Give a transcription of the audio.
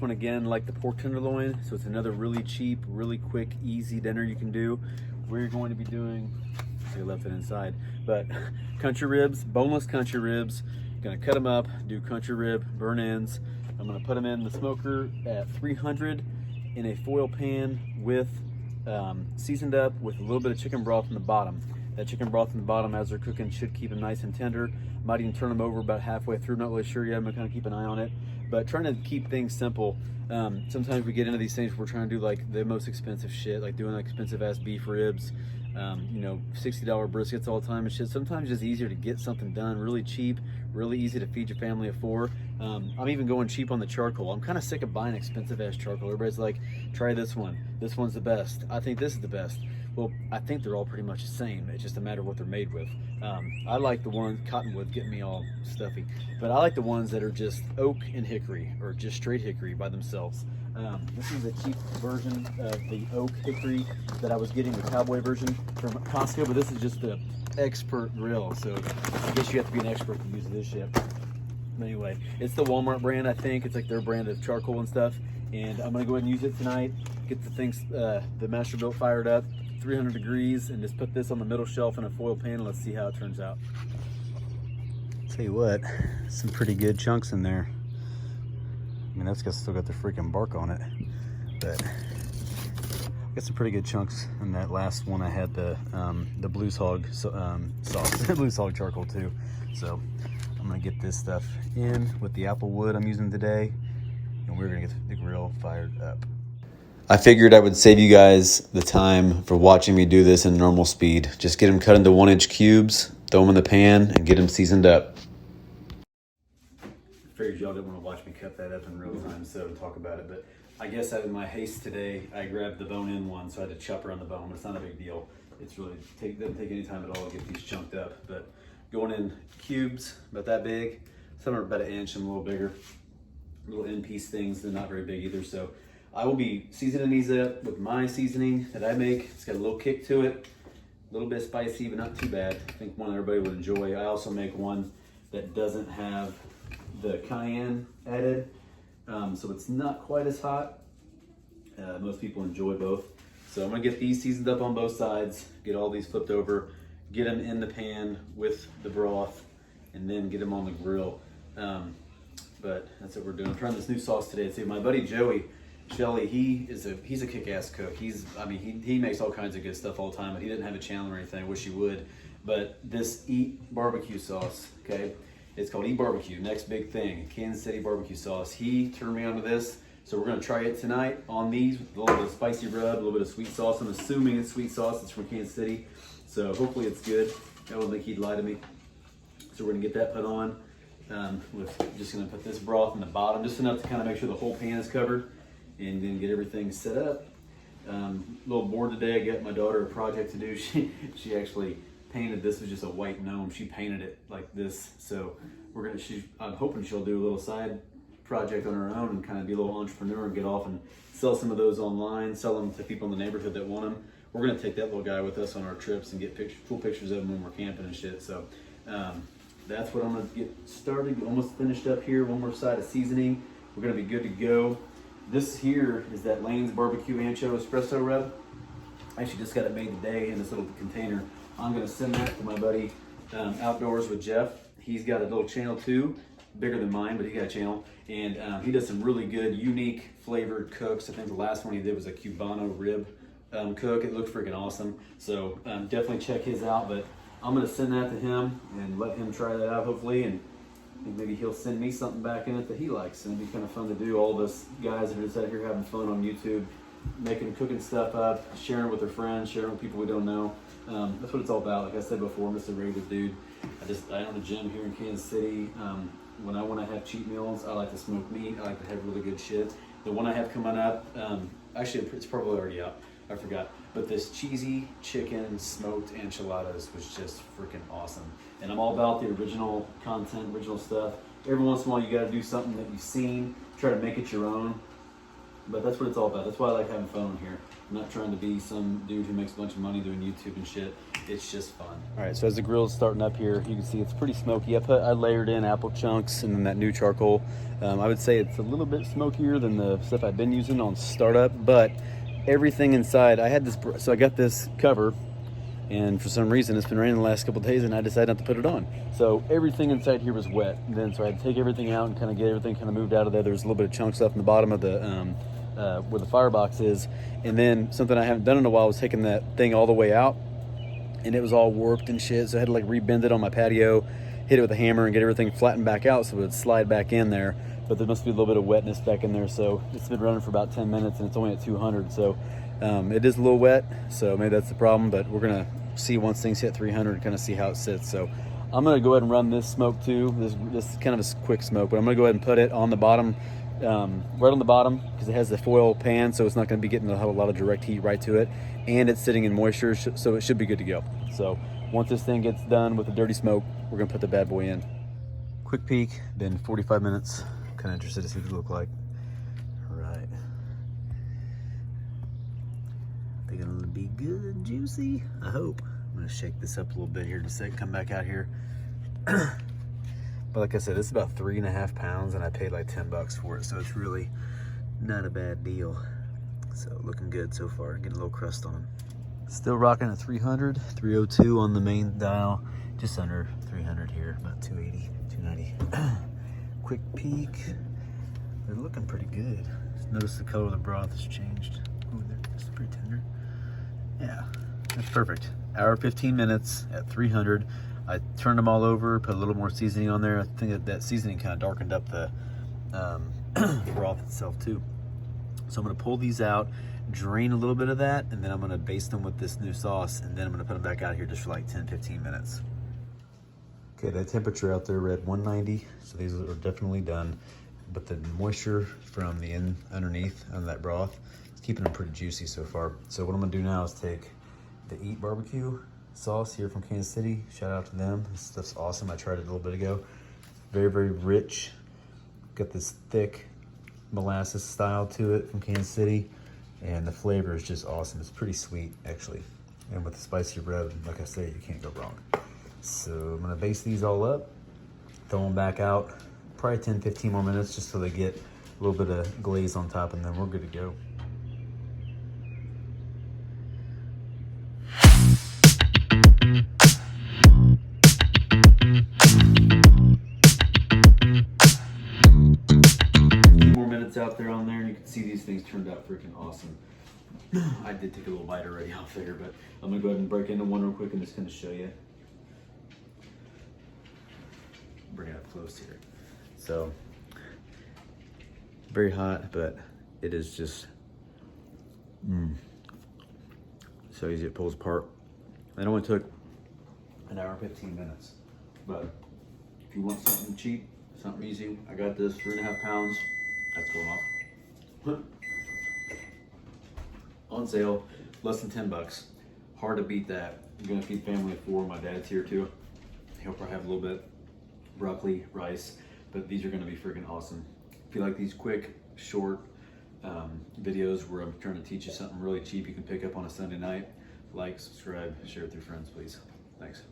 one again like the pork tenderloin, so it's another really cheap, really quick, easy dinner you can do. We're going to be doing, I left it inside, but country ribs, boneless country ribs. Gonna cut them up, do country rib, burn ends. I'm gonna put them in the smoker at 300 in a foil pan with seasoned up with a little bit of chicken broth in the bottom. That chicken broth in the bottom as they're cooking should keep them nice and tender. Might even turn them over about halfway through, not really sure yet. I'm gonna kind of keep an eye on it, but trying to keep things simple. Sometimes we get into these things, we're trying to do like the most expensive shit, like doing like expensive ass beef ribs, you know, $60 briskets all the time and shit. Sometimes it's just easier to get something done really cheap, really easy to feed your family of four. I'm even going cheap on the charcoal. I'm kind of sick of buying expensive ass charcoal. Everybody's like, try this one. This one's the best. I think this is the best. Well, I think they're all pretty much the same. It's just a matter of what they're made with. I like the ones, cottonwood getting me all stuffy, but I like the ones that are just oak and hickory, or just straight hickory by themselves. This is a cheap version of the oak hickory that I was getting, the cowboy version from Costco, but this is just the expert grill, so I guess you have to be an expert to use this shit. But anyway, it's the Walmart brand, I think. It's like their brand of charcoal and stuff, and I'm gonna go ahead and use it tonight. Get the things, the Masterbuilt fired up, 300 degrees, and just put this on the middle shelf in a foil pan, and let's see how it turns out. Tell you what, some pretty good chunks in there. I mean, that's still got the freaking bark on it, but got some pretty good chunks in that last one. I had the Blues Hog sauce, Blues Hog charcoal too. So I'm gonna get this stuff in with the apple wood I'm using today, and we're gonna get the grill fired up. I figured I would save you guys the time for watching me do this in normal speed. Just get them cut into 1-inch cubes, throw them in the pan, and get them seasoned up. I figured y'all didn't want to watch me cut that up in real time, so talk about it. But I guess out of my haste today, I grabbed the bone-in one, so I had to chop around the bone, but it's not a big deal. It's really, doesn't take any time at all to get these chunked up. But going in cubes, about that big. Some are about 1 inch and a little bigger. Little end-piece things, they're not very big either. So I will be seasoning these up with my seasoning that I make. It's got a little kick to it, a little bit spicy, but not too bad. I think one everybody would enjoy. I also make one that doesn't have the cayenne added, so it's not quite as hot. Most people enjoy both. So I'm gonna get these seasoned up on both sides, get all these flipped over, get them in the pan with the broth, and then get them on the grill. But that's what we're doing. I'm trying this new sauce today too. My buddy Joey Shelley, he's a kick-ass cook. He makes all kinds of good stuff all the time, but he didn't have a channel or anything. I wish he would. But this Eat Barbecue sauce, okay? It's called Eat Barbecue, next big thing, Kansas City barbecue sauce. He turned me onto this, so we're gonna try it tonight on these with a little bit of spicy rub, a little bit of sweet sauce. I'm assuming it's sweet sauce, it's from Kansas City, so hopefully it's good. I don't think he'd lie to me. So we're gonna get that put on. Just gonna put this broth in the bottom, just enough to kind of make sure the whole pan is covered, and then get everything set up. Little bored today. I got my daughter a project to do. She actually painted, this was just a white gnome. She painted it like this. So I'm hoping she'll do a little side project on her own and kind of be a little entrepreneur and get off and sell some of those online, sell them to people in the neighborhood that want them. We're gonna take that little guy with us on our trips and get cool pictures of him when we're camping and shit. So that's what I'm gonna get started. Almost finished up here. One more side of seasoning. We're gonna be good to go. This here is that Lane's Barbecue Ancho Espresso Rub. I actually just got it made today in this little container. I'm gonna send that to my buddy Outdoors with Jeff. He's got a little channel too, bigger than mine, but he got a channel. And he does some really good, unique flavored cooks. I think the last one he did was a Cubano rib cook. It looked freaking awesome. So definitely check his out, but I'm gonna send that to him and let him try that out hopefully, and maybe he'll send me something back in it that he likes. And it'd be kind of fun to do. All of us guys that are just out here having fun on YouTube, cooking stuff up, sharing it with our friends, sharing it with people we don't know. That's what it's all about. Like I said before, I'm just a regular dude. I own a gym here in Kansas City. When I want to have cheat meals, I like to smoke meat. I like to have really good shit. The one I have coming up, actually it's probably already out. I forgot. But this cheesy chicken smoked enchiladas was just freaking awesome. And I'm all about the original content, original stuff. Every once in a while you got to do something that you've seen, try to make it your own. But that's what it's all about. That's why I like having fun on here. I'm not trying to be some dude who makes a bunch of money doing YouTube and shit. It's just fun. All right, so as the grill's starting up here, you can see it's pretty smoky. I layered in apple chunks and then that new charcoal. I would say it's a little bit smokier than the stuff I've been using on startup, but everything inside, so I got this cover, and for some reason it's been raining the last couple of days and I decided not to put it on. So everything inside here was wet. And then so I had to take everything out and kind of get everything kind of moved out of there. There was a little bit of chunks left in the bottom of the where the firebox is. And then something I haven't done in a while was taking that thing all the way out, and it was all warped and shit. So I had to like rebend it on my patio, hit it with a hammer and get everything flattened back out so it would slide back in there. But there must be a little bit of wetness back in there. So it's been running for about 10 minutes and it's only at 200. So it is a little wet, so maybe that's the problem, but we're gonna see once things hit 300, kind of see how it sits. So I'm gonna go ahead and run this smoke too. This is kind of a quick smoke, but I'm gonna go ahead and put it on the bottom, right on the bottom, because it has the foil pan, so it's not gonna be getting a lot of direct heat right to it, and it's sitting in moisture, so it should be good to go. So once this thing gets done with the dirty smoke, we're gonna put the bad boy in. Quick peek, been 45 minutes. Kind of interested to see what it look like. Right. They're gonna be good and juicy, I hope. I'm gonna shake this up a little bit here in a second, come back out here. But like I said, it's about 3.5 pounds and I paid like 10 bucks for it, so it's really not a bad deal. So looking good so far, getting a little crust on them. Still rocking at 300, 302 on the main dial, just under 300 here, about 280, 290. Quick peek, they're looking pretty good. Notice the color of the broth has changed. Ooh, it's pretty tender. Yeah, that's perfect. Hour 15 minutes at 300. I turned them all over, put a little more seasoning on there. I think that seasoning kind of darkened up the broth itself too. So I'm gonna pull these out, drain a little bit of that, and then I'm gonna baste them with this new sauce, and then I'm gonna put them back out here just for like 10-15 minutes. Okay, that temperature out there read 190, so these are definitely done. But the moisture from the underneath on that broth is keeping them pretty juicy so far. So what I'm gonna do now is take the Eat Barbecue sauce here from Kansas City. Shout out to them. This stuff's awesome. I tried it a little bit ago. Very, very rich. Got this thick molasses style to it from Kansas City. And the flavor is just awesome. It's pretty sweet, actually. And with the spicy rub, like I said, you can't go wrong. So I'm gonna baste these all up, throw them back out, probably 10-15 more minutes just so they get a little bit of glaze on top, and then we're good to go. More minutes out there on there, and you can see these things turned out freaking awesome. I did take a little bite already off there, but I'm gonna go ahead and break into one real quick and just kind of show you. Bring it up close here. So, very hot, but it is just so easy. It pulls apart. It only took an hour and 15 minutes. But if you want something cheap, something easy, I got this 3.5 pounds. That's going off. On sale, less than 10 bucks. Hard to beat that. I'm gonna feed family of 4. My dad's here too. He'll probably have a little bit. Broccoli, rice, but these are gonna be freaking awesome. If you like these quick, short videos where I'm trying to teach you something really cheap you can pick up on a Sunday night, like, subscribe, share with your friends, please. Thanks.